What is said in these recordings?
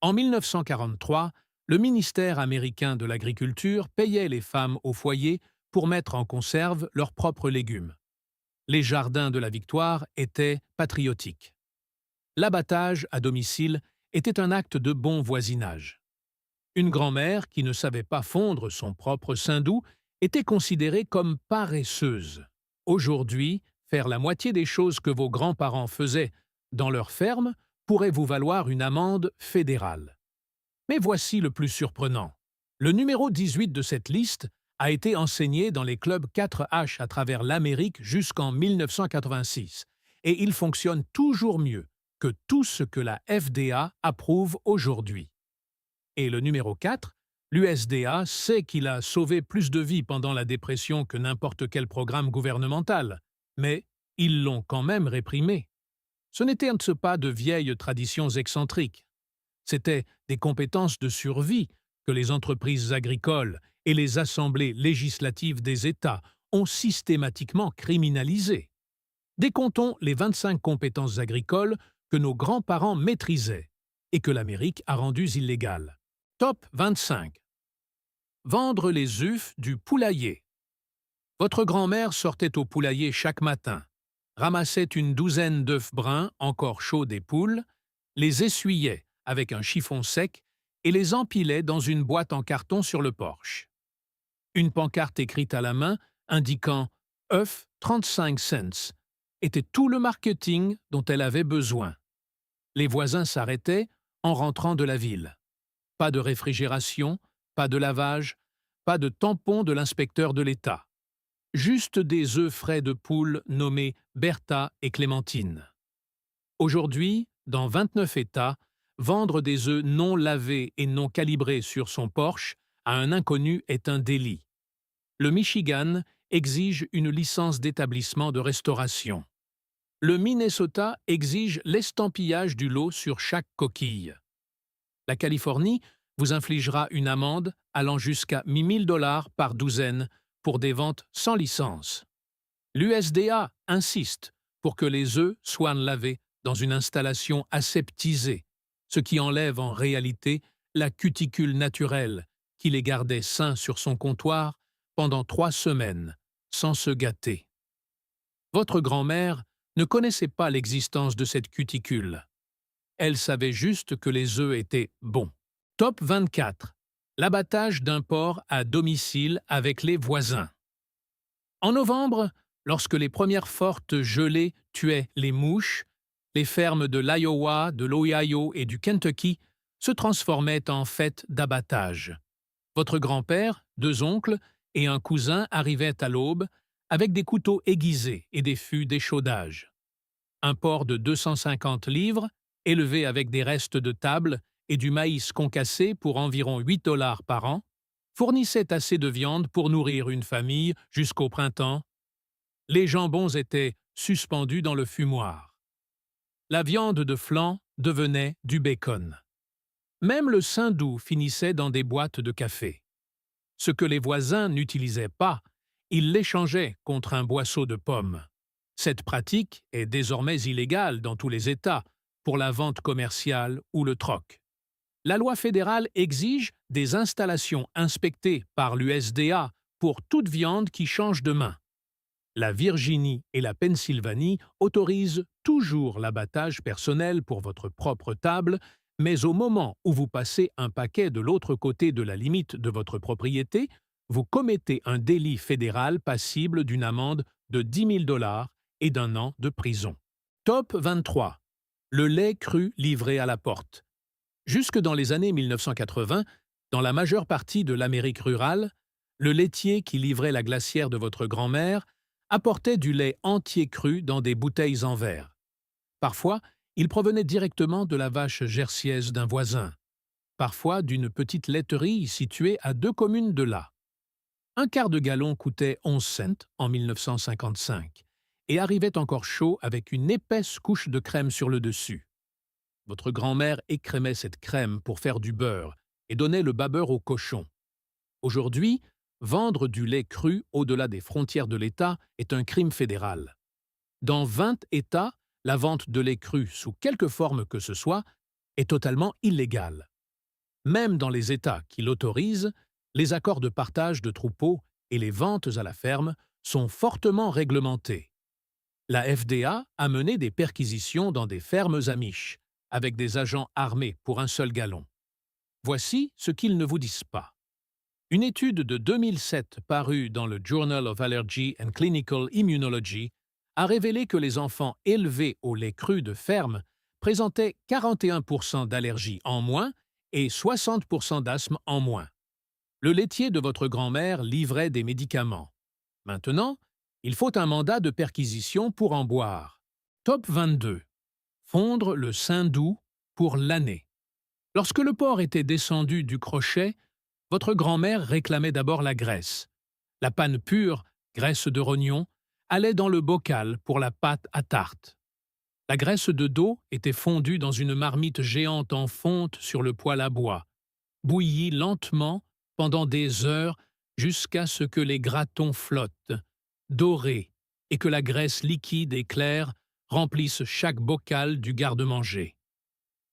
En 1943, le ministère américain de l'Agriculture payait les femmes au foyer pour mettre en conserve leurs propres légumes. Les jardins de la Victoire étaient patriotiques. L'abattage à domicile était un acte de bon voisinage. Une grand-mère qui ne savait pas fondre son propre saindoux était considérée comme paresseuse. Aujourd'hui, faire la moitié des choses que vos grands-parents faisaient dans leur ferme pourrait vous valoir une amende fédérale. Mais voici le plus surprenant. Le numéro 18 de cette liste a été enseigné dans les clubs 4H à travers l'Amérique jusqu'en 1986, et il fonctionne toujours mieux que tout ce que la FDA approuve aujourd'hui. Et le numéro 4, l'USDA sait qu'il a sauvé plus de vies pendant la dépression que n'importe quel programme gouvernemental, mais ils l'ont quand même réprimé. Ce n'étaient pas de vieilles traditions excentriques. C'étaient des compétences de survie que les entreprises agricoles et les assemblées législatives des États ont systématiquement criminalisées. Décomptons les 25 compétences agricoles que nos grands-parents maîtrisaient et que l'Amérique a rendues illégales. Top 25. Vendre les œufs du poulailler. Votre grand-mère sortait au poulailler chaque matin, ramassait une douzaine d'œufs bruns encore chauds des poules, les essuyait avec un chiffon sec et les empilait dans une boîte en carton sur le porche. Une pancarte écrite à la main indiquant œufs 35 cents était tout le marketing dont elle avait besoin. Les voisins s'arrêtaient en rentrant de la ville. Pas de réfrigération, pas de lavage, pas de tampon de l'inspecteur de l'État. Juste des œufs frais de poule nommés Bertha et Clémentine. Aujourd'hui, dans 29 États, vendre des œufs non lavés et non calibrés sur son porche à un inconnu est un délit. Le Michigan exige une licence d'établissement de restauration. Le Minnesota exige l'estampillage du lot sur chaque coquille. La Californie vous infligera une amende allant jusqu'à 1 000 $ par douzaine pour des ventes sans licence. L'USDA insiste pour que les œufs soient lavés dans une installation aseptisée, ce qui enlève en réalité la cuticule naturelle qui les gardait sains sur son comptoir pendant 3 semaines, sans se gâter. Votre grand-mère ne connaissait pas l'existence de cette cuticule. Elle savait juste que les œufs étaient bons. Top 24. L'abattage d'un porc à domicile avec les voisins. En novembre, lorsque les premières fortes gelées tuaient les mouches, les fermes de l'Iowa, de l'Ohio et du Kentucky se transformaient en fêtes d'abattage. Votre grand-père, 2 oncles et un cousin arrivaient à l'aube avec des couteaux aiguisés et des fûts d'échaudage. Un porc de 250 livres, élevé avec des restes de table et du maïs concassé pour environ 8 $ par an, fournissait assez de viande pour nourrir une famille jusqu'au printemps. Les jambons étaient suspendus dans le fumoir. La viande de flan devenait du bacon. Même le saindoux finissait dans des boîtes de café. Ce que les voisins n'utilisaient pas, ils l'échangeaient contre un boisseau de pommes. Cette pratique est désormais illégale dans tous les États pour la vente commerciale ou le troc. La loi fédérale exige des installations inspectées par l'USDA pour toute viande qui change de main. La Virginie et la Pennsylvanie autorisent toujours l'abattage personnel pour votre propre table, mais au moment où vous passez un paquet de l'autre côté de la limite de votre propriété, vous commettez un délit fédéral passible d'une amende de 10 000 $ et d'1 an de prison. Top 23. Le lait cru livré à la porte. Jusque dans les années 1980, dans la majeure partie de l'Amérique rurale, le laitier qui livrait la glacière de votre grand-mère apportait du lait entier cru dans des bouteilles en verre. Parfois, il provenait directement de la vache jersiaise d'un voisin, parfois d'une petite laiterie située à 2 communes de là. Un quart de gallon coûtait 11 cents en 1955 et arrivait encore chaud avec une épaisse couche de crème sur le dessus. Votre grand-mère écrémait cette crème pour faire du beurre et donnait le babeur au cochon. Aujourd'hui, vendre du lait cru au-delà des frontières de l'État est un crime fédéral. Dans 20 États, la vente de lait cru, sous quelque forme que ce soit, est totalement illégale. Même dans les États qui l'autorisent, les accords de partage de troupeaux et les ventes à la ferme sont fortement réglementés. La FDA a mené des perquisitions dans des fermes amish, avec des agents armés pour un seul galon. Voici ce qu'ils ne vous disent pas. Une étude de 2007 parue dans le Journal of Allergy and Clinical Immunology a révélé que les enfants élevés au lait cru de ferme présentaient 41% d'allergies en moins et 60% d'asthme en moins. Le laitier de votre grand-mère livrait des médicaments. Maintenant, il faut un mandat de perquisition pour en boire. Top 22. Fondre le sein doux pour l'année. Lorsque le porc était descendu du crochet, votre grand-mère réclamait d'abord la graisse. La panne pure, graisse de rognon, allait dans le bocal pour la pâte à tarte. La graisse de dos était fondue dans une marmite géante en fonte sur le poêle à bois, bouillie lentement pendant des heures jusqu'à ce que les gratons flottent, dorés, et que la graisse liquide et claire remplisse chaque bocal du garde-manger.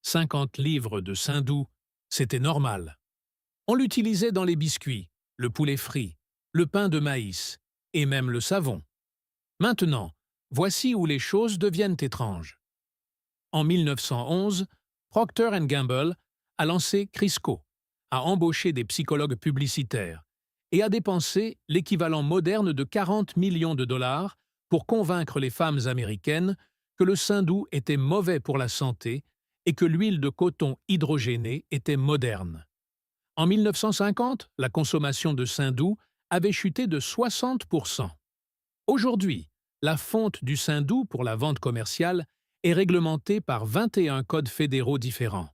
50 livres de sein doux, c'était normal. On l'utilisait dans les biscuits, le poulet frit, le pain de maïs et même le savon. Maintenant, voici où les choses deviennent étranges. En 1911, Procter & Gamble a lancé Crisco, a embauché des psychologues publicitaires et a dépensé l'équivalent moderne de 40 millions de dollars pour convaincre les femmes américaines que le sein doux était mauvais pour la santé et que l'huile de coton hydrogénée était moderne. En 1950, la consommation de sein doux avait chuté de 60%. Aujourd'hui, la fonte du sein doux pour la vente commerciale est réglementée par 21 codes fédéraux différents.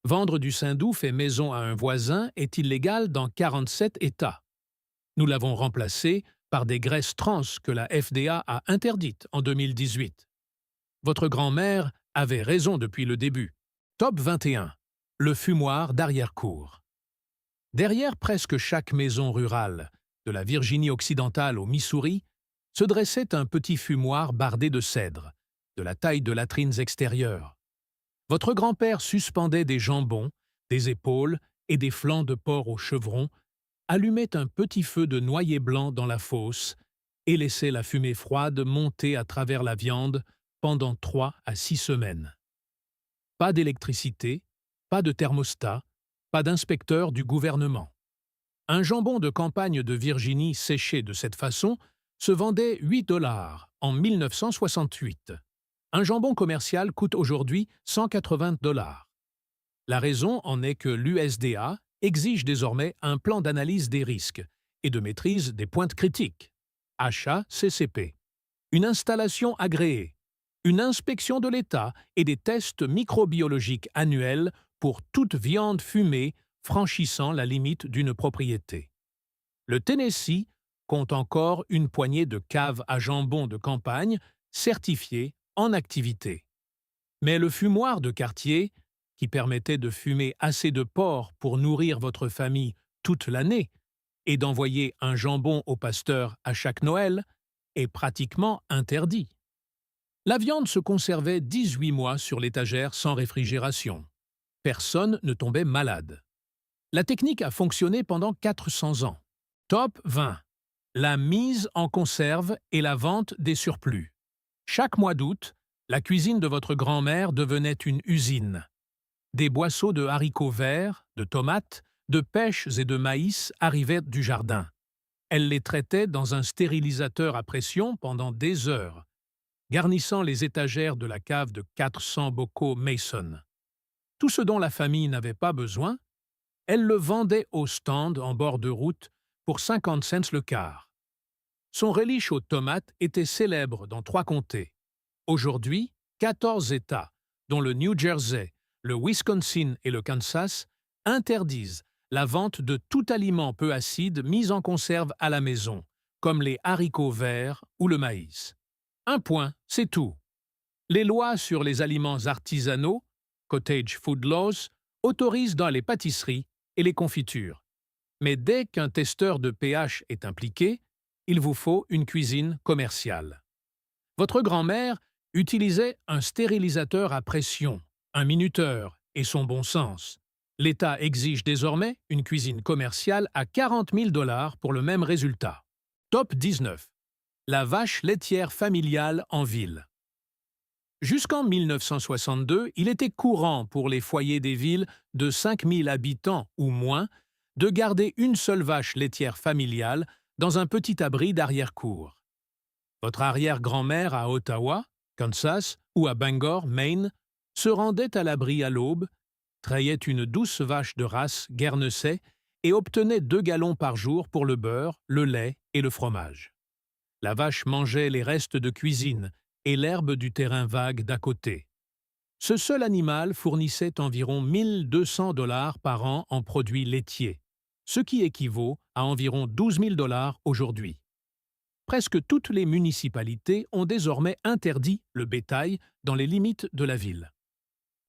Vendre du sein doux fait maison à un voisin est illégal dans 47 États. Nous l'avons remplacé par des graisses trans que la FDA a interdites en 2018. Votre grand-mère avait raison depuis le début. Top 21. Le fumoir d'arrière-cour. Derrière presque chaque maison rurale, de la Virginie occidentale au Missouri, se dressait un petit fumoir bardé de cèdre, de la taille de latrines extérieures. Votre grand-père suspendait des jambons, des épaules et des flancs de porc au chevron, allumait un petit feu de noyer blanc dans la fosse et laissait la fumée froide monter à travers la viande pendant 3 à 6 semaines. Pas d'électricité, pas de thermostat, pas d'inspecteur du gouvernement. Un jambon de campagne de Virginie séché de cette façon se vendait 8 $ en 1968. Un jambon commercial coûte aujourd'hui 180 $. La raison en est que l'USDA exige désormais un plan d'analyse des risques et de maîtrise des pointes critiques, HACCP, une installation agréée, une inspection de l'État et des tests microbiologiques annuels pour toute viande fumée franchissant la limite d'une propriété. Le Tennessee compte encore une poignée de caves à jambon de campagne certifiées en activité. Mais le fumoir de quartier, qui permettait de fumer assez de porc pour nourrir votre famille toute l'année et d'envoyer un jambon au pasteur à chaque Noël, est pratiquement interdit. La viande se conservait 18 mois sur l'étagère sans réfrigération. Personne ne tombait malade. La technique a fonctionné pendant 400 ans. Top 20. La mise en conserve et la vente des surplus. Chaque mois d'août, la cuisine de votre grand-mère devenait une usine. Des boisseaux de haricots verts, de tomates, de pêches et de maïs arrivaient du jardin. Elle les traitait dans un stérilisateur à pression pendant des heures, garnissant les étagères de la cave de 400 bocaux Mason. Tout ce dont la famille n'avait pas besoin, elle le vendait au stand en bord de route pour 50 cents le quart. Son relish aux tomates était célèbre dans 3 comtés. Aujourd'hui, 14 États, dont le New Jersey, le Wisconsin et le Kansas, interdisent la vente de tout aliment peu acide mis en conserve à la maison, comme les haricots verts ou le maïs. Un point, c'est tout. Les lois sur les aliments artisanaux, Cottage Food Laws, autorisent dans les pâtisseries et les confitures. Mais dès qu'un testeur de pH est impliqué, il vous faut une cuisine commerciale. Votre grand-mère utilisait un stérilisateur à pression, un minuteur et son bon sens. L'État exige désormais une cuisine commerciale à 40 000 $ pour le même résultat. Top 19. La vache laitière familiale en ville. Jusqu'en 1962, il était courant pour les foyers des villes de 5 000 habitants ou moins de garder une seule vache laitière familiale dans un petit abri d'arrière-cour. Votre arrière-grand-mère à Ottawa, Kansas ou à Bangor, Maine, se rendait à l'abri à l'aube, trayait une douce vache de race Guernesey et obtenait 2 gallons par jour pour le beurre, le lait et le fromage. La vache mangeait les restes de cuisine et l'herbe du terrain vague d'à côté. Ce seul animal fournissait environ 1 200 $ par an en produits laitiers, ce qui équivaut à environ 12 000 $ aujourd'hui. Presque toutes les municipalités ont désormais interdit le bétail dans les limites de la ville.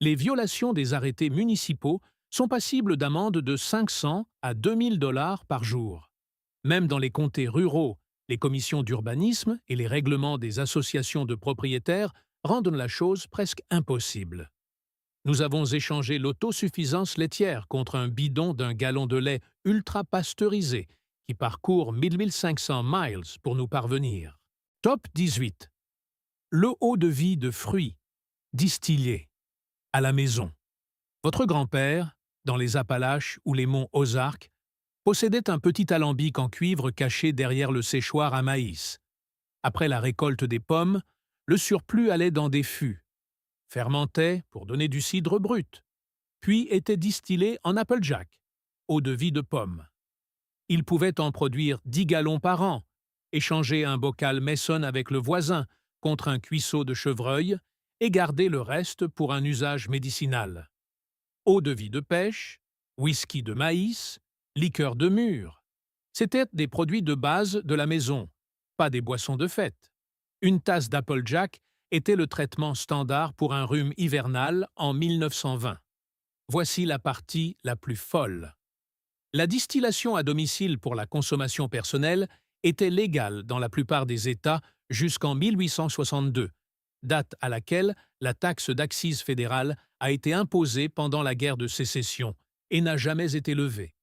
Les violations des arrêtés municipaux sont passibles d'amendes de 500 à 2 000 $ par jour. Même dans les comtés ruraux, les commissions d'urbanisme et les règlements des associations de propriétaires rendent la chose presque impossible. Nous avons échangé l'autosuffisance laitière contre un bidon d'un gallon de lait ultra pasteurisé qui parcourt 1500 miles pour nous parvenir. Top 18. Le eau de vie de fruits, distillés, à la maison. Votre grand-père, dans les Appalaches ou les monts Ozarks, possédait un petit alambic en cuivre caché derrière le séchoir à maïs. Après la récolte des pommes, le surplus allait dans des fûts, fermentait pour donner du cidre brut, puis était distillé en Applejack, eau de vie de pomme. Il pouvait en produire 10 gallons par an, échanger un bocal Mason avec le voisin contre un cuisseau de chevreuil et garder le reste pour un usage médicinal. Eau de vie de pêche, whisky de maïs, liqueur de mûre. C'étaient des produits de base de la maison, pas des boissons de fête. Une tasse d'Applejack était le traitement standard pour un rhume hivernal en 1920. Voici la partie la plus folle. La distillation à domicile pour la consommation personnelle était légale dans la plupart des États jusqu'en 1862, date à laquelle la taxe d'accise fédérale a été imposée pendant la guerre de sécession et n'a jamais été levée.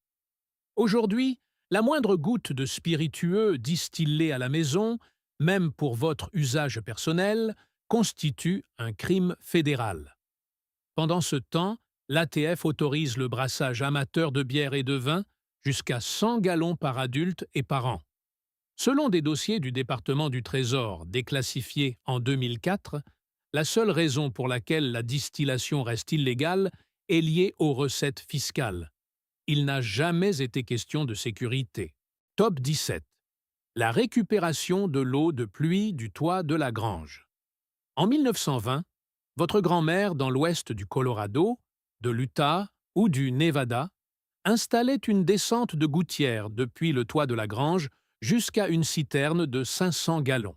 Aujourd'hui, la moindre goutte de spiritueux distillé à la maison, même pour votre usage personnel, constitue un crime fédéral. Pendant ce temps, l'ATF autorise le brassage amateur de bière et de vin jusqu'à 100 gallons par adulte et par an. Selon des dossiers du département du Trésor déclassifiés en 2004, la seule raison pour laquelle la distillation reste illégale est liée aux recettes fiscales. Il n'a jamais été question de sécurité. Top 17. La récupération de l'eau de pluie du toit de la grange. En 1920, votre grand-mère dans l'ouest du Colorado, de l'Utah ou du Nevada installait une descente de gouttière depuis le toit de la grange jusqu'à une citerne de 500 gallons.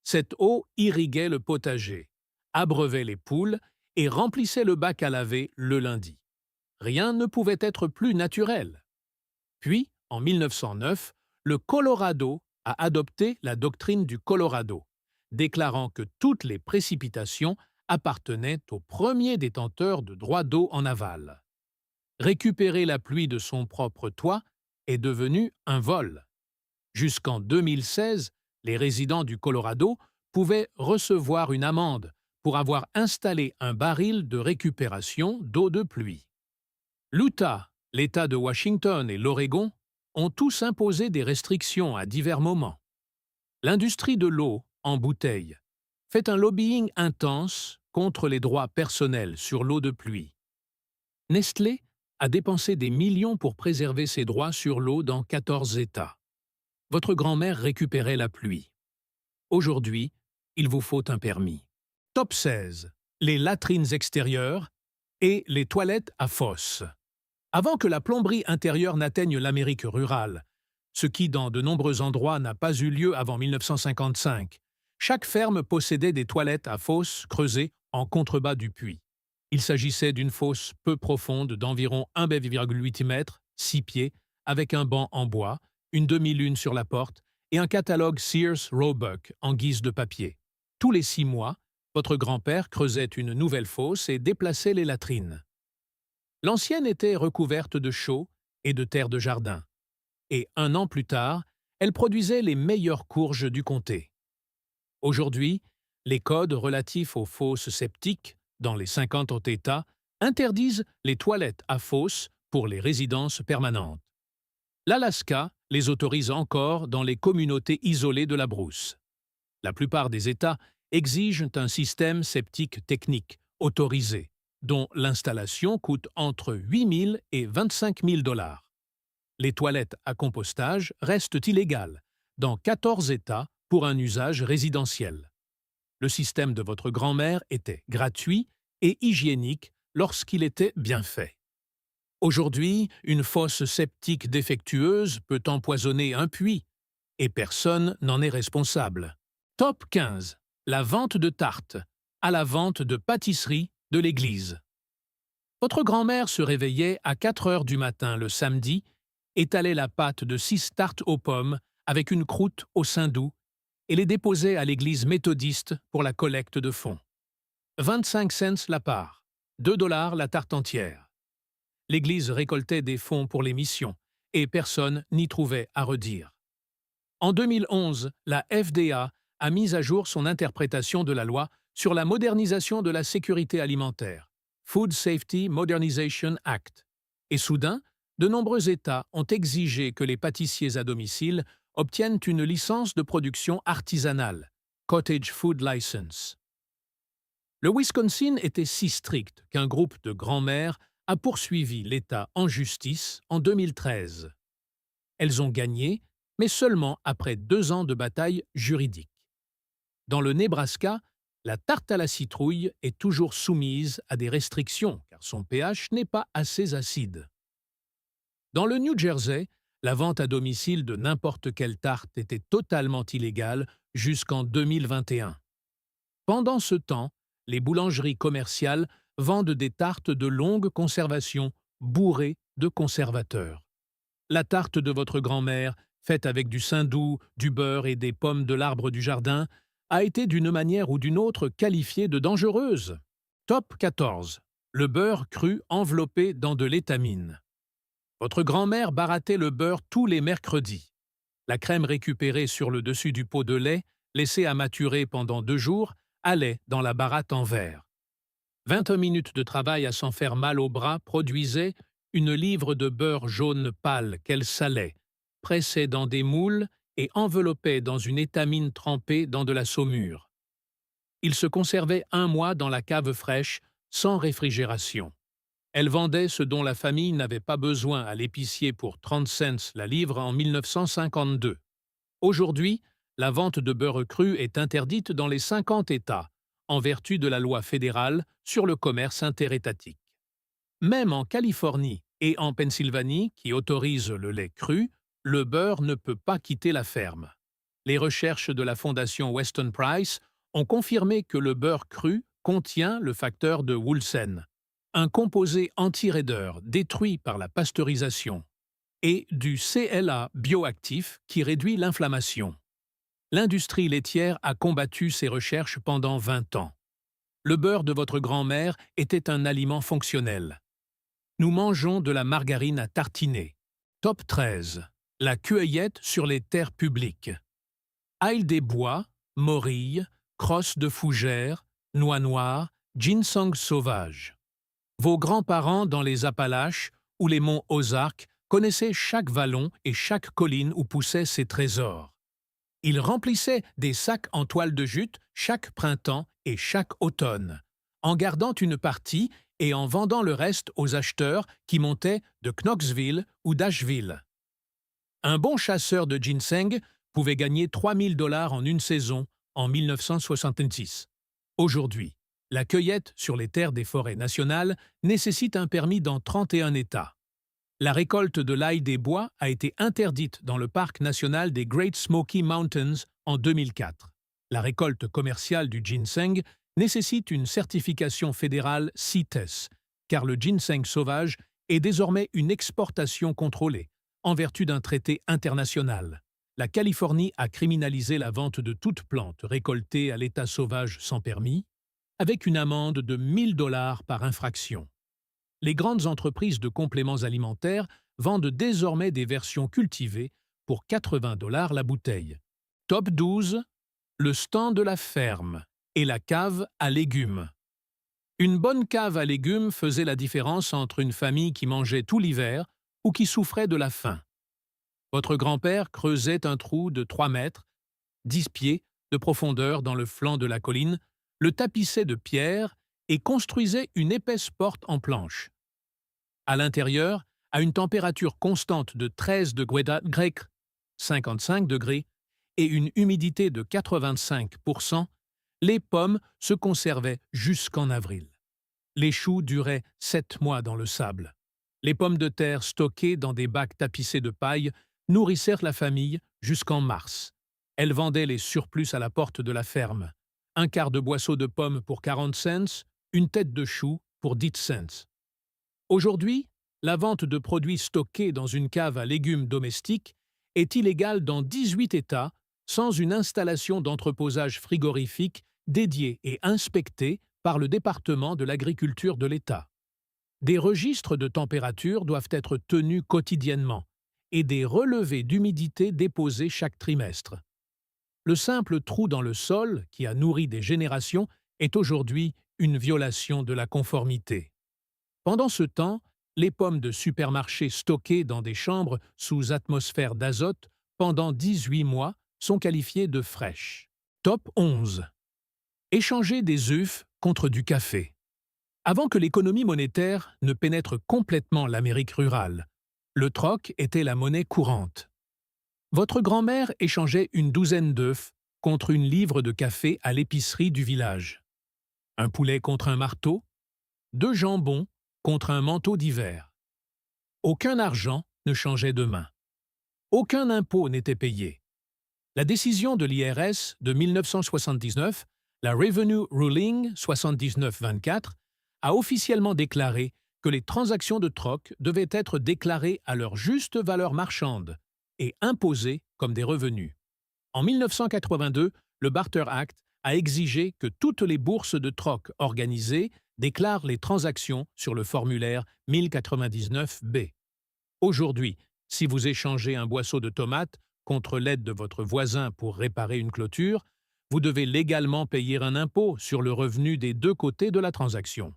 Cette eau irriguait le potager, abreuvait les poules et remplissait le bac à laver le lundi. Rien ne pouvait être plus naturel. Puis, en 1909, le Colorado a adopté la doctrine du Colorado, déclarant que toutes les précipitations appartenaient aux premiers détenteurs de droits d'eau en aval. Récupérer la pluie de son propre toit est devenu un vol. Jusqu'en 2016, les résidents du Colorado pouvaient recevoir une amende pour avoir installé un baril de récupération d'eau de pluie. L'Utah, l'État de Washington et l'Oregon ont tous imposé des restrictions à divers moments. L'industrie de l'eau, en bouteille, fait un lobbying intense contre les droits personnels sur l'eau de pluie. Nestlé a dépensé des millions pour préserver ses droits sur l'eau dans 14 États. Votre grand-mère récupérait la pluie. Aujourd'hui, il vous faut un permis. Top 16. Les latrines extérieures et les toilettes à fosse. Avant que la plomberie intérieure n'atteigne l'Amérique rurale, ce qui dans de nombreux endroits n'a pas eu lieu avant 1955, chaque ferme possédait des toilettes à fosse creusées en contrebas du puits. Il s'agissait d'une fosse peu profonde d'environ 1,8 m, 6 pieds, avec un banc en bois, une demi-lune sur la porte et un catalogue Sears Roebuck en guise de papier. Tous les 6 mois, votre grand-père creusait une nouvelle fosse et déplaçait les latrines. L'ancienne était recouverte de chaux et de terres de jardin, et 1 an plus tard, elle produisait les meilleures courges du comté. Aujourd'hui, les codes relatifs aux fosses septiques, dans les 50 États, interdisent les toilettes à fosse pour les résidences permanentes. L'Alaska les autorise encore dans les communautés isolées de la brousse. La plupart des États exigent un système septique technique autorisé, dont l'installation coûte entre 8 000 et 25 000 $. Les toilettes à compostage restent illégales dans 14 États pour un usage résidentiel. Le système de votre grand-mère était gratuit et hygiénique lorsqu'il était bien fait. Aujourd'hui, une fosse septique défectueuse peut empoisonner un puits, et personne n'en est responsable. Top 15. La vente de tartes à la vente de pâtisseries de l'église. Votre grand-mère se réveillait à 4 heures du matin le samedi, étalait la pâte de 6 tartes aux pommes avec une croûte au saindoux et les déposait à l'église méthodiste pour la collecte de fonds. 25 cents la part, 2 $ la tarte entière. L'église récoltait des fonds pour les missions et personne n'y trouvait à redire. En 2011, la FDA a mis à jour son interprétation de la loi sur la modernisation de la sécurité alimentaire, Food Safety Modernization Act, et soudain, de nombreux États ont exigé que les pâtissiers à domicile obtiennent une licence de production artisanale, Cottage Food License. Le Wisconsin était si strict qu'un groupe de grands-mères a poursuivi l'État en justice en 2013. Elles ont gagné, mais seulement après 2 ans de bataille juridique. Dans le Nebraska, la tarte à la citrouille est toujours soumise à des restrictions car son pH n'est pas assez acide. Dans le New Jersey, la vente à domicile de n'importe quelle tarte était totalement illégale jusqu'en 2021. Pendant ce temps, les boulangeries commerciales vendent des tartes de longue conservation bourrées de conservateurs. La tarte de votre grand-mère, faite avec du saindoux, du beurre et des pommes de l'arbre du jardin, a été d'une manière ou d'une autre qualifiée de dangereuse. Top 14. Le beurre cru enveloppé dans de l'étamine. Votre grand-mère barattait le beurre tous les mercredis. La crème récupérée sur le dessus du pot de lait, laissée à maturer pendant 2 jours, allait dans la baratte en verre. 20 minutes de travail à s'en faire mal au bras produisaient une livre de beurre jaune pâle qu'elle salait, pressait dans des moules et enveloppait dans une étamine trempée dans de la saumure. Il se conservait 1 mois dans la cave fraîche, sans réfrigération. Elle vendait ce dont la famille n'avait pas besoin à l'épicier pour 30 cents la livre en 1952. Aujourd'hui, la vente de beurre cru est interdite dans les 50 États, en vertu de la loi fédérale sur le commerce interétatique. Même en Californie et en Pennsylvanie, qui autorisent le lait cru, le beurre ne peut pas quitter la ferme. Les recherches de la fondation Weston Price ont confirmé que le beurre cru contient le facteur de Woolsen, un composé anti-raideur détruit par la pasteurisation, et du CLA bioactif qui réduit l'inflammation. L'industrie laitière a combattu ces recherches pendant 20 ans. Le beurre de votre grand-mère était un aliment fonctionnel. Nous mangeons de la margarine à tartiner. Top 13. La cueillette sur les terres publiques. Ail des bois, morilles, crosses de fougères, noix noires, ginseng sauvage. Vos grands-parents dans les Appalaches ou les monts Ozarks connaissaient chaque vallon et chaque colline où poussaient ces trésors. Ils remplissaient des sacs en toile de jute chaque printemps et chaque automne, en gardant une partie et en vendant le reste aux acheteurs qui montaient de Knoxville ou d'Asheville. Un bon chasseur de ginseng pouvait gagner 3 000 $ en une saison en 1966. Aujourd'hui, la cueillette sur les terres des forêts nationales nécessite un permis dans 31 États. La récolte de l'ail des bois a été interdite dans le parc national des Great Smoky Mountains en 2004. La récolte commerciale du ginseng nécessite une certification fédérale CITES, car le ginseng sauvage est désormais une exportation contrôlée, en vertu d'un traité international. La Californie a criminalisé la vente de toute plante récoltée à l'état sauvage sans permis, avec une amende de 1 000 $ par infraction. les grandes entreprises de compléments alimentaires vendent désormais des versions cultivées pour 80 $ la bouteille. Top 12. Le stand de la ferme et la cave à légumes. Une bonne cave à légumes faisait la différence entre une famille qui mangeait tout l'hiver ou qui souffrait de la faim. Votre grand-père creusait un trou de 3 mètres, 10 pieds de profondeur dans le flanc de la colline, le tapissait de pierres et construisait une épaisse porte en planche. À l'intérieur, à une température constante de 13 degrés grec, 55 degrés, et une humidité de 85%, les pommes se conservaient jusqu'en avril. Les choux duraient 7 mois dans le sable. Les pommes de terre stockées dans des bacs tapissés de paille nourrissèrent la famille jusqu'en mars. Elle vendait les surplus à la porte de la ferme. Un quart de boisseau de pommes pour 40 cents, une tête de chou pour 10 cents. Aujourd'hui, la vente de produits stockés dans une cave à légumes domestiques est illégale dans 18 États sans une installation d'entreposage frigorifique dédiée et inspectée par le département de l'agriculture de l'État. Des registres de température doivent être tenus quotidiennement et des relevés d'humidité déposés chaque trimestre. Le simple trou dans le sol, qui a nourri des générations, est aujourd'hui une violation de la conformité. Pendant ce temps, les pommes de supermarché stockées dans des chambres sous atmosphère d'azote pendant 18 mois sont qualifiées de fraîches. Top 11. Échanger des œufs contre du café. Avant que l'économie monétaire ne pénètre complètement l'Amérique rurale, le troc était la monnaie courante. Votre grand-mère échangeait une douzaine d'œufs contre une livre de café à l'épicerie du village. Un poulet contre un marteau, 2 jambons contre un manteau d'hiver. Aucun argent ne changeait de main. Aucun impôt n'était payé. La décision de l'IRS de 1979, la Revenue Ruling 79-24, a officiellement déclaré que les transactions de troc devaient être déclarées à leur juste valeur marchande et imposées comme des revenus. En 1982, le Barter Act a exigé que toutes les bourses de troc organisées déclarent les transactions sur le formulaire 1099-B. Aujourd'hui, si vous échangez un boisseau de tomates contre l'aide de votre voisin pour réparer une clôture, vous devez légalement payer un impôt sur le revenu des deux côtés de la transaction.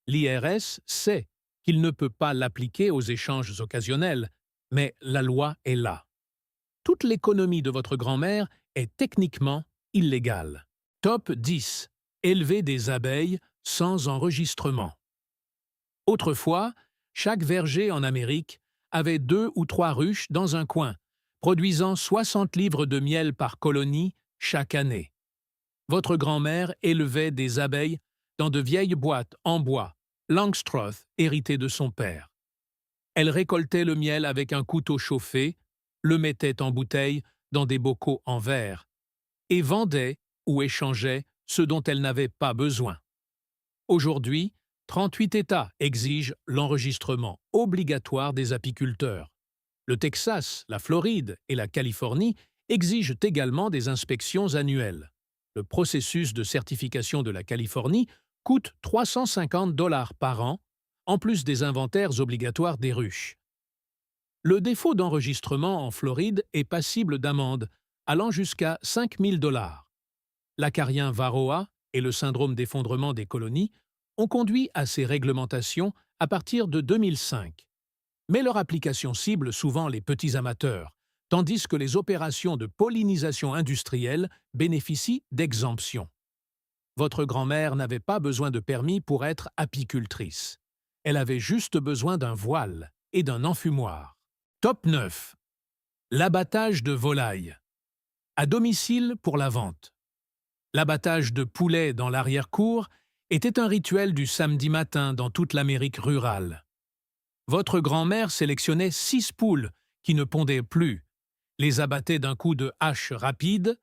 L'IRS sait qu'il ne peut pas l'appliquer aux échanges occasionnels, mais la loi est là. Toute l'économie de votre grand-mère est techniquement illégale. Top 10. Élever des abeilles sans enregistrement. Autrefois, chaque verger en Amérique avait 2 ou 3 ruches dans un coin, produisant 60 livres de miel par colonie chaque année. Votre grand-mère élevait des abeilles dans de vieilles boîtes en bois, Langstroth, héritées de son père. Elle récoltait le miel avec un couteau chauffé, le mettait en bouteille dans des bocaux en verre, et vendait ou échangeait ce dont elle n'avait pas besoin. Aujourd'hui, 38 États exigent l'enregistrement obligatoire des apiculteurs. Le Texas, la Floride et la Californie exigent également des inspections annuelles. Le processus de certification de la Californie coûte 350 $ par an, en plus des inventaires obligatoires des ruches. Le défaut d'enregistrement en Floride est passible d'amende, allant jusqu'à 5 000 $. L'acarien varroa et le syndrome d'effondrement des colonies ont conduit à ces réglementations à partir de 2005. Mais leur application cible souvent les petits amateurs, tandis que les opérations de pollinisation industrielle bénéficient d'exemptions. Votre grand-mère n'avait pas besoin de permis pour être apicultrice. Elle avait juste besoin d'un voile et d'un enfumoir. Top 9. L'abattage de volailles. À domicile pour la vente. L'abattage de poulets dans l'arrière-cour était un rituel du samedi matin dans toute l'Amérique rurale. Votre grand-mère sélectionnait 6 poules qui ne pondaient plus, les abattait d'un coup de hache rapide,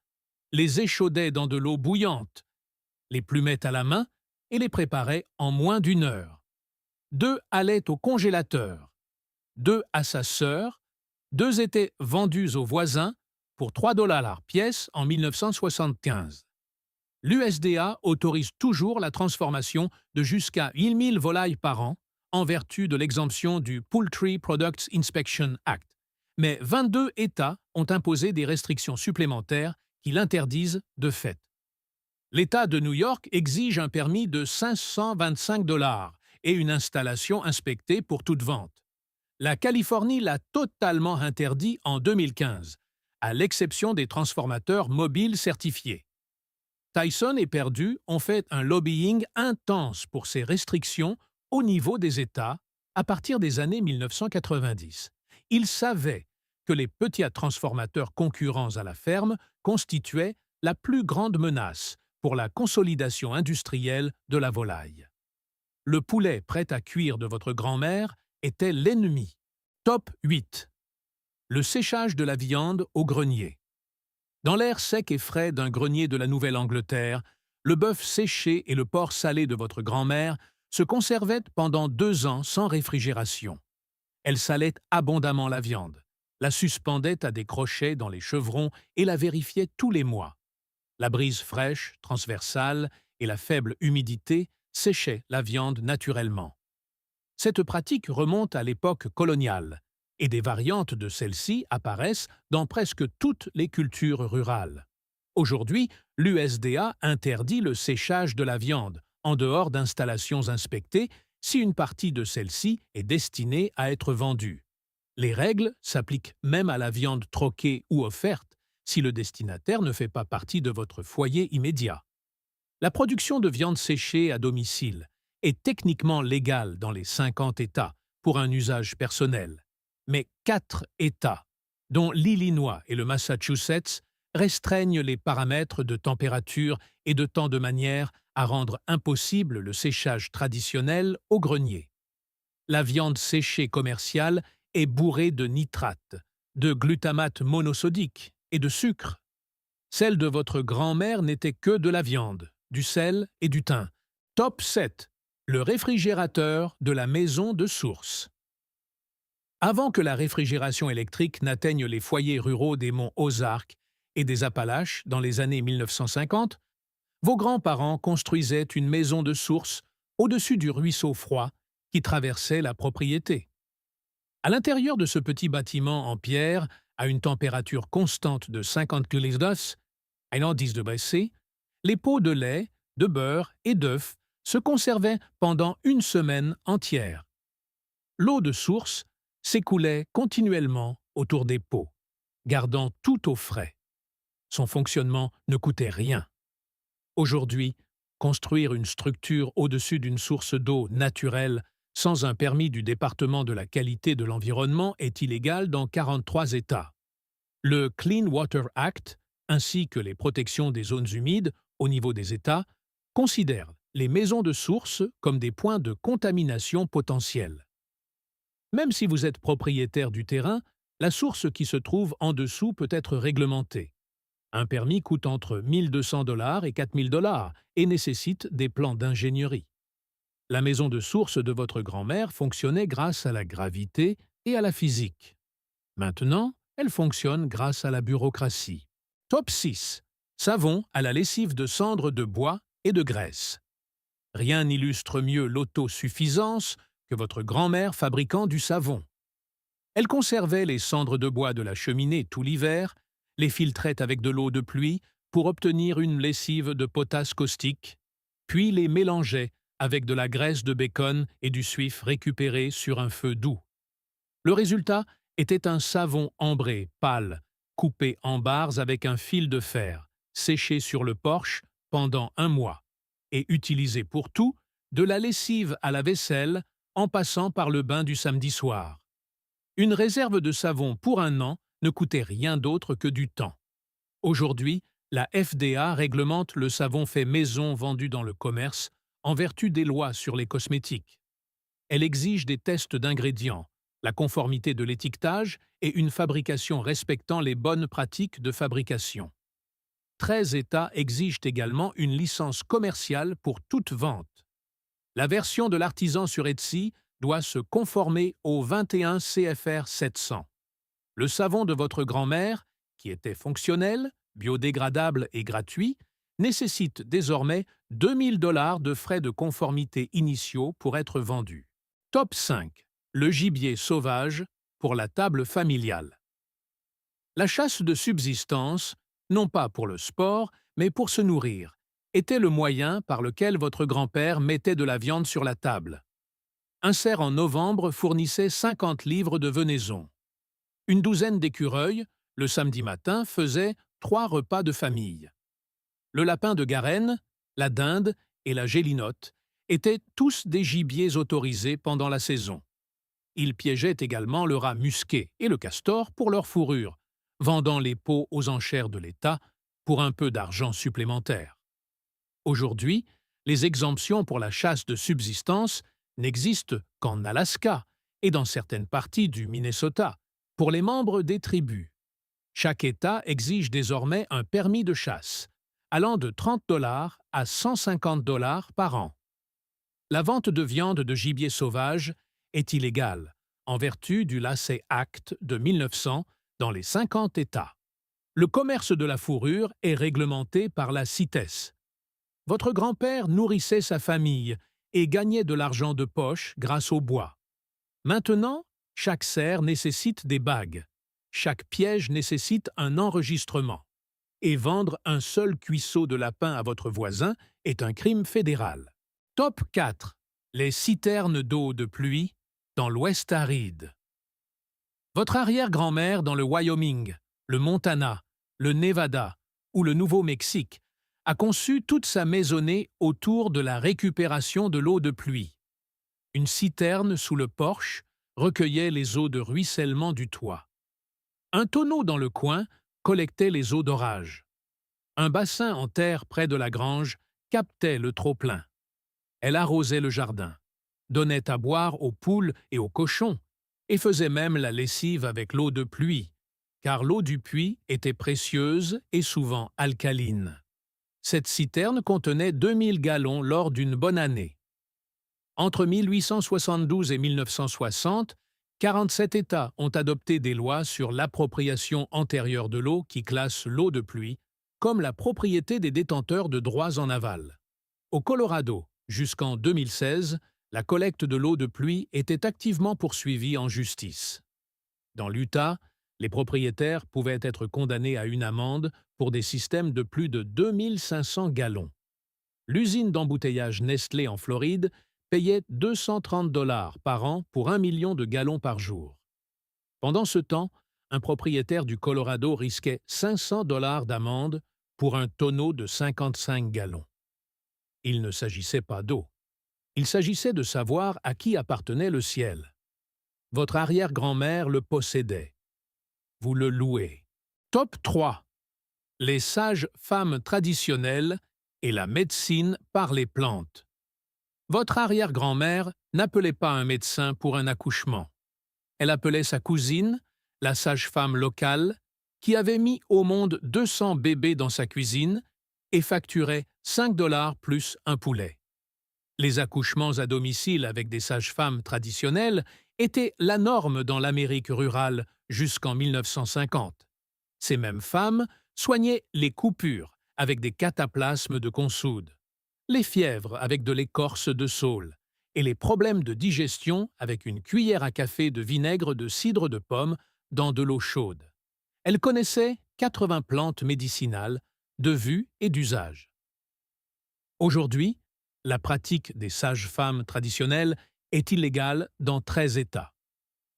les échaudait dans de l'eau bouillante, les plumait à la main et les préparait en moins d'1 heure. 2 allaient au congélateur, 2 à sa sœur, 2 étaient vendus aux voisins pour 3 $ la pièce en 1975. L'USDA autorise toujours la transformation de jusqu'à 8 000 volailles par an en vertu de l'exemption du Poultry Products Inspection Act. Mais 22 États ont imposé des restrictions supplémentaires qui l'interdisent de fait. L'État de New York exige un permis de 525 $ et une installation inspectée pour toute vente. La Californie l'a totalement interdit en 2015, à l'exception des transformateurs mobiles certifiés. Tyson et Perdue ont fait un lobbying intense pour ces restrictions au niveau des États à partir des années 1990. Ils savaient que les petits transformateurs concurrents à la ferme constituaient la plus grande menace pour la consolidation industrielle de la volaille. Le poulet prêt à cuire de votre grand-mère était l'ennemi. Top 8. Le séchage de la viande au grenier. Dans l'air sec et frais d'un grenier de la Nouvelle-Angleterre, le bœuf séché et le porc salé de votre grand-mère se conservaient pendant 2 ans sans réfrigération. Elle salait abondamment la viande, la suspendait à des crochets dans les chevrons et la vérifiait tous les mois. La brise fraîche, transversale et la faible humidité séchaient la viande naturellement. Cette pratique remonte à l'époque coloniale, et des variantes de celle-ci apparaissent dans presque toutes les cultures rurales. Aujourd'hui, l'USDA interdit le séchage de la viande, en dehors d'installations inspectées, si une partie de celle-ci est destinée à être vendue. Les règles s'appliquent même à la viande troquée ou offerte, si le destinataire ne fait pas partie de votre foyer immédiat. La production de viande séchée à domicile est techniquement légale dans les 50 États pour un usage personnel. Mais 4 États, dont l'Illinois et le Massachusetts, restreignent les paramètres de température et de temps de manière à rendre impossible le séchage traditionnel au grenier. La viande séchée commerciale est bourrée de nitrates, de glutamate monosodique et de sucre. Celle de votre grand-mère n'était que de la viande, du sel et du thym. Top 7. Le réfrigérateur de la maison de source. Avant que la réfrigération électrique n'atteigne les foyers ruraux des monts Ozarks et des Appalaches dans les années 1950, vos grands-parents construisaient une maison de source au-dessus du ruisseau froid qui traversait la propriété. À l'intérieur de ce petit bâtiment en pierre, à une température constante de 50 °C, à un indice de baissé, les pots de lait, de beurre et d'œufs se conservaient pendant une semaine entière. L'eau de source s'écoulait continuellement autour des pots, gardant tout au frais. Son fonctionnement ne coûtait rien. Aujourd'hui, construire une structure au-dessus d'une source d'eau naturelle sans un permis du département de la qualité de l'environnement est illégal dans 43 États. Le Clean Water Act, ainsi que les protections des zones humides au niveau des États, considèrent les maisons de source comme des points de contamination potentiels. Même si vous êtes propriétaire du terrain, la source qui se trouve en dessous peut être réglementée. Un permis coûte entre 1 200 $ et 4 000 $ et nécessite des plans d'ingénierie. La maison de source de votre grand-mère fonctionnait grâce à la gravité et à la physique. Maintenant, elle fonctionne grâce à la bureaucratie. Top 6. Savon à la lessive de cendres de bois et de graisse. Rien n'illustre mieux l'autosuffisance que votre grand-mère fabriquant du savon. Elle conservait les cendres de bois de la cheminée tout l'hiver, les filtrait avec de l'eau de pluie pour obtenir une lessive de potasse caustique, puis les mélangeait avec de la graisse de bacon et du suif récupéré sur un feu doux. Le résultat était un savon ambré, pâle, coupé en barres avec un fil de fer, séché sur le porche pendant 1 mois, et utilisé pour tout, de la lessive à la vaisselle, en passant par le bain du samedi soir. Une réserve de savon pour 1 an ne coûtait rien d'autre que du temps. Aujourd'hui, la FDA réglemente le savon fait maison vendu dans le commerce en vertu des lois sur les cosmétiques. Elle exige des tests d'ingrédients, la conformité de l'étiquetage et une fabrication respectant les bonnes pratiques de fabrication. 13 États exigent également une licence commerciale pour toute vente. La version de l'artisan sur Etsy doit se conformer au 21 CFR 700. Le savon de votre grand-mère, qui était fonctionnel, biodégradable et gratuit, nécessite désormais 2 000 $ de frais de conformité initiaux pour être vendu. Top 5. Le gibier sauvage pour la table familiale. La chasse de subsistance, non pas pour le sport, mais pour se nourrir, était le moyen par lequel votre grand-père mettait de la viande sur la table. Un cerf en novembre fournissait 50 livres de venaison. Une douzaine d'écureuils, le samedi matin, faisaient 3 repas de famille. Le lapin de Garenne, la dinde et la gélinotte étaient tous des gibiers autorisés pendant la saison. Ils piégeaient également le rat musqué et le castor pour leur fourrure, vendant les peaux aux enchères de l'État pour un peu d'argent supplémentaire. Aujourd'hui, les exemptions pour la chasse de subsistance n'existent qu'en Alaska et dans certaines parties du Minnesota, pour les membres des tribus. Chaque État exige désormais un permis de chasse, allant de 30 $ à 150 $ par an. La vente de viande de gibier sauvage est illégale, en vertu du Lacey Act de 1900 dans les 50 États. Le commerce de la fourrure est réglementé par la CITES. Votre grand-père nourrissait sa famille et gagnait de l'argent de poche grâce au bois. Maintenant, chaque cerf nécessite des bagues. Chaque piège nécessite un enregistrement. Et vendre un seul cuisseau de lapin à votre voisin est un crime fédéral. Top 4. Les citernes d'eau de pluie dans l'Ouest aride. Votre arrière-grand-mère dans le Wyoming, le Montana, le Nevada ou le Nouveau-Mexique a conçu toute sa maisonnée autour de la récupération de l'eau de pluie. Une citerne sous le porche recueillait les eaux de ruissellement du toit. Un tonneau dans le coin collectait les eaux d'orage. Un bassin en terre près de la grange captait le trop-plein. Elle arrosait le jardin, donnait à boire aux poules et aux cochons, et faisait même la lessive avec l'eau de pluie, car l'eau du puits était précieuse et souvent alcaline. Cette citerne contenait 2000 gallons lors d'une bonne année. Entre 1872 et 1960, 47 États ont adopté des lois sur l'appropriation antérieure de l'eau qui classent l'eau de pluie comme la propriété des détenteurs de droits en aval. Au Colorado, jusqu'en 2016, la collecte de l'eau de pluie était activement poursuivie en justice. Dans l'Utah, les propriétaires pouvaient être condamnés à une amende pour des systèmes de plus de 2500 gallons. L'usine d'embouteillage Nestlé en Floride payait 230 $ par an pour 1 million de gallons par jour. Pendant ce temps, un propriétaire du Colorado risquait 500 $ d'amende pour un tonneau de 55 gallons. Il ne s'agissait pas d'eau. Il s'agissait de savoir à qui appartenait le ciel. Votre arrière-grand-mère le possédait. Vous le louez. Top 3. Les sages femmes traditionnelles et la médecine par les plantes. Votre arrière-grand-mère n'appelait pas un médecin pour un accouchement. Elle appelait sa cousine, la sage-femme locale, qui avait mis au monde 200 bébés dans sa cuisine et facturait 5 $ plus un poulet. Les accouchements à domicile avec des sages-femmes traditionnelles étaient la norme dans l'Amérique rurale jusqu'en 1950. Ces mêmes femmes soignaient les coupures avec des cataplasmes de consoude, les fièvres avec de l'écorce de saule et les problèmes de digestion avec une cuillère à café de vinaigre de cidre de pomme dans de l'eau chaude. Elles connaissaient 80 plantes médicinales de vue et d'usage. Aujourd'hui, la pratique des sages-femmes traditionnelles est illégale dans 13 États.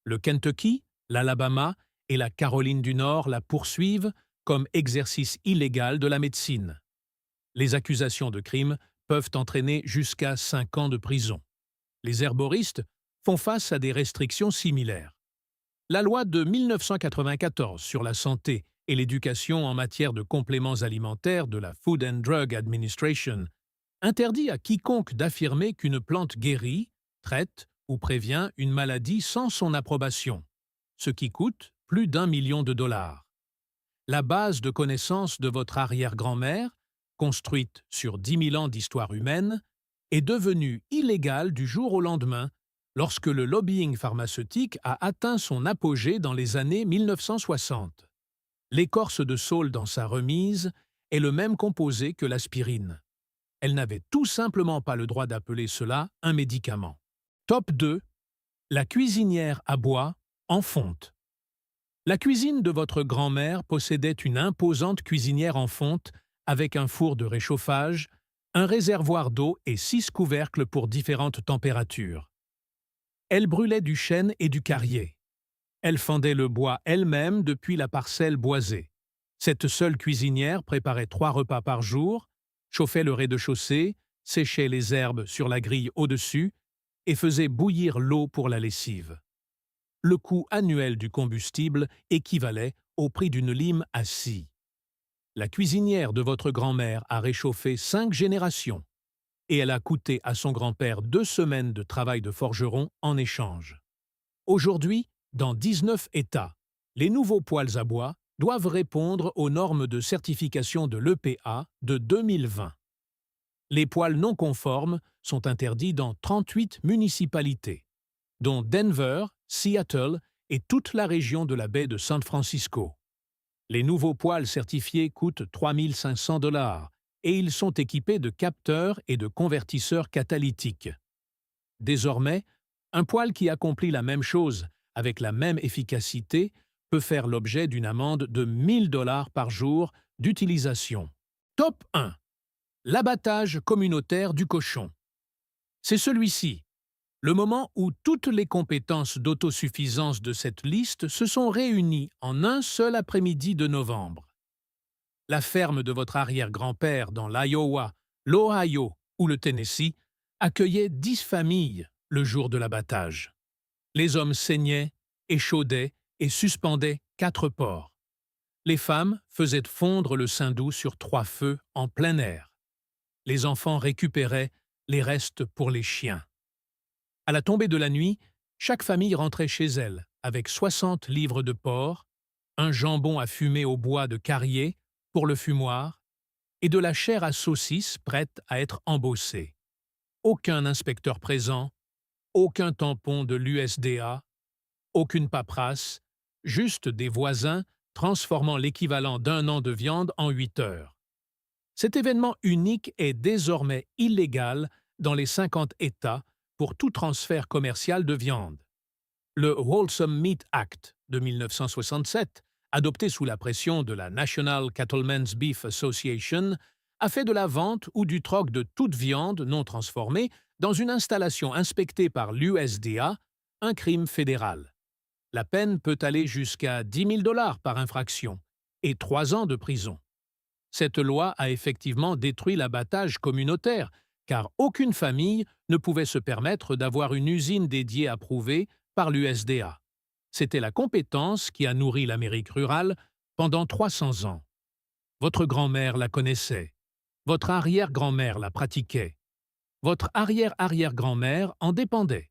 Le Kentucky, l'Alabama et la Caroline du Nord la poursuivent comme exercice illégal de la médecine. Les accusations de crime peuvent entraîner jusqu'à 5 ans de prison. Les herboristes font face à des restrictions similaires. La loi de 1994 sur la santé et l'éducation en matière de compléments alimentaires de la Food and Drug Administration interdit à quiconque d'affirmer qu'une plante guérit, traite ou prévient une maladie sans son approbation, ce qui coûte plus d'1 million de $. La base de connaissances de votre arrière-grand-mère, construite sur 10 000 ans d'histoire humaine, est devenue illégale du jour au lendemain lorsque le lobbying pharmaceutique a atteint son apogée dans les années 1960. L'écorce de saule dans sa remise est le même composé que l'aspirine. Elle n'avait tout simplement pas le droit d'appeler cela un médicament. Top 2. La cuisinière à bois en fonte. La cuisine de votre grand-mère possédait une imposante cuisinière en fonte avec un four de réchauffage, un réservoir d'eau et 6 couvercles pour différentes températures. Elle brûlait du chêne et du carrier. Elle fendait le bois elle-même depuis la parcelle boisée. Cette seule cuisinière préparait 3 repas par jour, chauffait le rez-de-chaussée, séchait les herbes sur la grille au-dessus et faisait bouillir l'eau pour la lessive. Le coût annuel du combustible équivalait au prix d'une lime à scie. La cuisinière de votre grand-mère a réchauffé 5 générations et elle a coûté à son grand-père 2 semaines de travail de forgeron en échange. Aujourd'hui, dans 19 États, les nouveaux poêles à bois doivent répondre aux normes de certification de l'EPA de 2020. Les poêles non conformes sont interdits dans 38 municipalités, dont Denver, Seattle et toute la région de la baie de San Francisco. Les nouveaux poêles certifiés coûtent 3 500 $ et ils sont équipés de capteurs et de convertisseurs catalytiques. Désormais, un poêle qui accomplit la même chose avec la même efficacité peut faire l'objet d'une amende de 1 000 $ par jour d'utilisation. Top 1. L'abattage communautaire du cochon. C'est celui-ci, le moment où toutes les compétences d'autosuffisance de cette liste se sont réunies en un seul après-midi de novembre. La ferme de votre arrière-grand-père dans l'Iowa, l'Ohio ou le Tennessee accueillait 10 familles le jour de l'abattage. Les hommes saignaient, échaudaient et suspendaient 4 porcs. Les femmes faisaient fondre le sein doux sur 3 feux en plein air. Les enfants récupéraient les restes pour les chiens. À la tombée de la nuit, chaque famille rentrait chez elle avec 60 livres de porc, un jambon à fumer au bois de carrier pour le fumoir et de la chair à saucisse prête à être embossée. Aucun inspecteur présent, aucun tampon de l'USDA, aucune paperasse, juste des voisins transformant l'équivalent d'1 an de viande en 8 heures. Cet événement unique est désormais illégal dans les 50 États pour tout transfert commercial de viande. Le Wholesome Meat Act de 1967, adopté sous la pression de la National Cattlemen's Beef Association, a fait de la vente ou du troc de toute viande non transformée dans une installation inspectée par l'USDA un crime fédéral. La peine peut aller jusqu'à 10 000 $ par infraction et 3 ans de prison. Cette loi a effectivement détruit l'abattage communautaire, car aucune famille ne pouvait se permettre d'avoir une usine dédiée approuvée par l'USDA. C'était la compétence qui a nourri l'Amérique rurale pendant 300 ans. Votre grand-mère la connaissait. Votre arrière-grand-mère la pratiquait. Votre arrière-arrière-grand-mère en dépendait.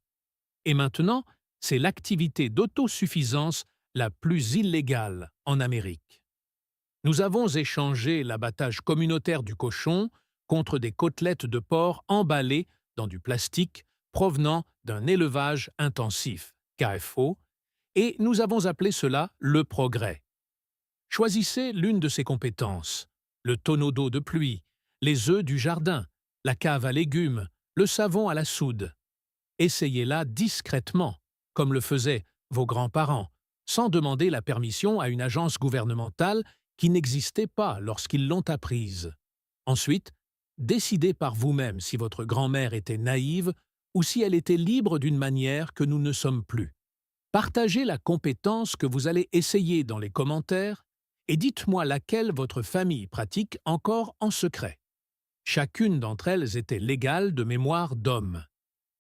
Et maintenant, c'est l'activité d'autosuffisance la plus illégale en Amérique. Nous avons échangé l'abattage communautaire du cochon contre des côtelettes de porc emballées dans du plastique provenant d'un élevage intensif, KFO, et nous avons appelé cela le progrès. Choisissez l'une de ces compétences, le tonneau d'eau de pluie, les œufs du jardin, la cave à légumes, le savon à la soude. Essayez-la discrètement, comme le faisaient vos grands-parents, sans demander la permission à une agence gouvernementale qui n'existait pas lorsqu'ils l'ont apprise. Ensuite, décidez par vous-même si votre grand-mère était naïve ou si elle était libre d'une manière que nous ne sommes plus. Partagez la compétence que vous allez essayer dans les commentaires et dites-moi laquelle votre famille pratique encore en secret. Chacune d'entre elles était légale de mémoire d'homme,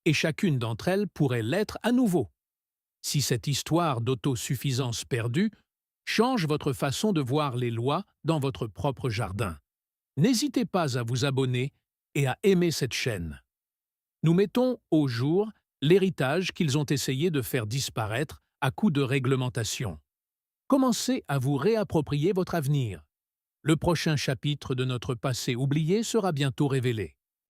et chacune d'entre elles pourrait l'être à nouveau. Si cette histoire d'autosuffisance perdue change votre façon de voir les lois dans votre propre jardin, n'hésitez pas à vous abonner et à aimer cette chaîne. Nous mettons au jour l'héritage qu'ils ont essayé de faire disparaître à coup de réglementation. Commencez à vous réapproprier votre avenir. Le prochain chapitre de notre passé oublié sera bientôt révélé.